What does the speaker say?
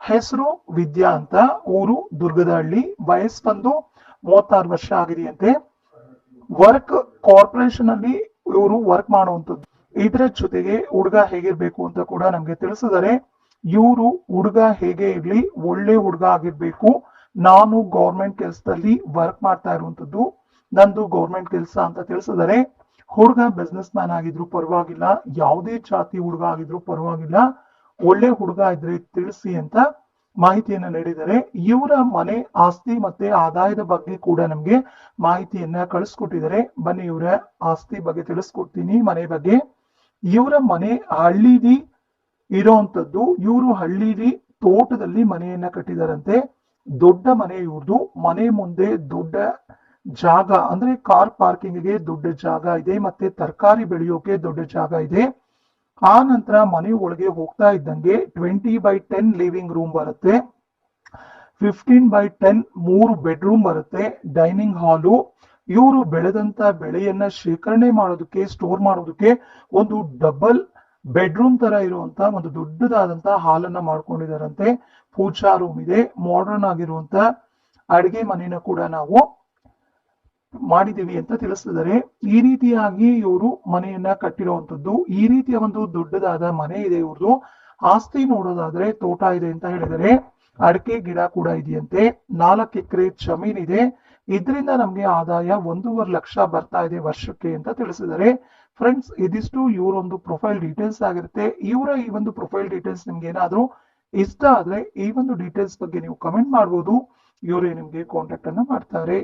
ಹೆಸರು ವಿದ್ಯಾ ಅಂತ, ಊರು ದುರ್ಗದಹಳ್ಳಿ, ವಯಸ್ಸು ಬಂದು 36 ವರ್ಷ ಆಗಿದೆಯಂತೆ. ವರ್ಕ್ ಕಾರ್ಪೊರೇಷನ್ ಅಲ್ಲಿ ಇವರು ವರ್ಕ್ ಮಾಡುವಂತದ್ದು. ಇದರ ಜೊತೆಗೆ ಹುಡುಗ ಹೇಗಿರ್ಬೇಕು ಅಂತ ಕೂಡ ನಮ್ಗೆ ತಿಳಿಸಿದರೆ, ಇವರು ಹುಡುಗ ಹೇಗೆ ಇರ್ಲಿ, ಒಳ್ಳೆ ಹುಡುಗ ಆಗಿರ್ಬೇಕು. ನಾನು ಗೌರ್ಮೆಂಟ್ ಕೆಲಸದಲ್ಲಿ ವರ್ಕ್ ಮಾಡ್ತಾ ಇರುವಂತದ್ದು, ನಂದು ಗೌರ್ಮೆಂಟ್ ಕೆಲಸ ಅಂತ ತಿಳಿಸಿದರೆ, ಹುಡುಗ ಬಿಸ್ನೆಸ್ ಮ್ಯಾನ್ ಆಗಿದ್ರು ಪರವಾಗಿಲ್ಲ, ಯಾವುದೇ ಜಾತಿ ಹುಡುಗ ಆಗಿದ್ರು ಪರವಾಗಿಲ್ಲ, ಒಳ್ಳೆ ಹುಡುಗ ಇದ್ರೆ ತಿಳಿಸಿ ಅಂತ ಮಾಹಿತಿಯನ್ನ ನೀಡಿದರೆ, ಇವರ ಮನೆ ಆಸ್ತಿ ಮತ್ತೆ ಆದಾಯದ ಬಗ್ಗೆ ಕೂಡ ನಮ್ಗೆ ಮಾಹಿತಿಯನ್ನ ಕಳಿಸ್ಕೊಟ್ಟಿದ್ದಾರೆ. ಬನ್ನಿ ಇವರ ಆಸ್ತಿ ಬಗ್ಗೆ ತಿಳಿಸ್ಕೊಡ್ತೀನಿ, ಮನೆ ಬಗ್ಗೆ. ಇವರ ಮನೆ ಹಳ್ಳಿಲಿ ಇರೋಂಥದ್ದು. ಇವರು ಹಳ್ಳಿಲಿ ತೋಟದಲ್ಲಿ ಮನೆಯನ್ನ ಕಟ್ಟಿದಾರಂತೆ. ದೊಡ್ಡ ಮನೆ ಇವ್ರದ್ದು. ಮನೆ ಮುಂದೆ ದೊಡ್ಡ ಜಾಗ ಅಂದ್ರೆ ಕಾರ್ ಪಾರ್ಕಿಂಗ್ ಗೆ ದೊಡ್ಡ ಜಾಗ ಇದೆ, ಮತ್ತೆ ತರಕಾರಿ ಬೆಳೆಯೋಕೆ ದೊಡ್ಡ ಜಾಗ ಇದೆ. ಆ ನಂತರ ಮನೆ ಒಳಗೆ ಹೋಗ್ತಾ ಇದ್ದಂಗೆ 20x10 ಲಿವಿಂಗ್ ರೂಮ್ ಬರುತ್ತೆ, 15x10 3 ಬೆಡ್ರೂಮ್ ಬರುತ್ತೆ, ಡೈನಿಂಗ್ ಹಾಲು. ಇವರು ಬೆಳೆದಂತ ಬೆಳೆಯನ್ನ ಶೇಖರಣೆ ಮಾಡೋದಕ್ಕೆ, ಸ್ಟೋರ್ ಮಾಡೋದಕ್ಕೆ ಒಂದು ಡಬಲ್ ಬೆಡ್ರೂಮ್ ತರ ಇರುವಂತ ಒಂದು ದೊಡ್ಡದಾದಂತ ಹಾಲನ್ನ ಮಾಡ್ಕೊಂಡಿದಾರಂತೆ. ಪೂಜಾ ರೂಮ್ ಇದೆ, ಮಾಡರ್ನ್ ಆಗಿರುವಂತ ಅಡಿಗೆ ಮನೆನ ಕೂಡ ನಾವು ಮಾಡಿದೀವಿ ಅಂತ ತಿಳಿಸಿದ್ದಾರೆ. ಈ ರೀತಿಯಾಗಿ ಇವರು ಮನೆಯನ್ನ ಕಟ್ಟಿರುವಂತದ್ದು. ಈ ರೀತಿಯ ಒಂದು ದೊಡ್ಡದಾದ ಮನೆ ಇದೆ ಇವ್ರದ್ದು. ಆಸ್ತಿ ನೋಡೋದಾದ್ರೆ ತೋಟ ಇದೆ ಅಂತ ಹೇಳಿದರೆ, ಅಡಿಕೆ ಗಿಡ ಕೂಡ ಇದೆಯಂತೆ, 4 ಎಕರೆ ಜಮೀನ್ ಇದೆ. ಇದರಿಂದ ನಮ್ಗೆ ಆದಾಯ 1.5 ಲಕ್ಷ ಬರ್ತಾ ಇದೆ ವರ್ಷಕ್ಕೆ ಅಂತ ತಿಳಿಸಿದ್ದಾರೆ. ಫ್ರೆಂಡ್ಸ್, ಇದಿಷ್ಟು ಇವರೊಂದು ಪ್ರೊಫೈಲ್ ಡೀಟೇಲ್ಸ್ ಆಗಿರುತ್ತೆ. ಇವರ ಈ ಒಂದು ಪ್ರೊಫೈಲ್ ಡೀಟೇಲ್ಸ್ ನಿಮ್ಗೆ ಏನಾದ್ರೂ ಇಷ್ಟ ಆದ್ರೆ ಈ ಒಂದು ಡೀಟೇಲ್ಸ್ ಬಗ್ಗೆ ನೀವು ಕಮೆಂಟ್ ಮಾಡ್ಬೋದು. ಇವರೇ ನಿಮ್ಗೆ ಕಾಂಟ್ಯಾಕ್ಟ್ ಅನ್ನ ಮಾಡ್ತಾರೆ.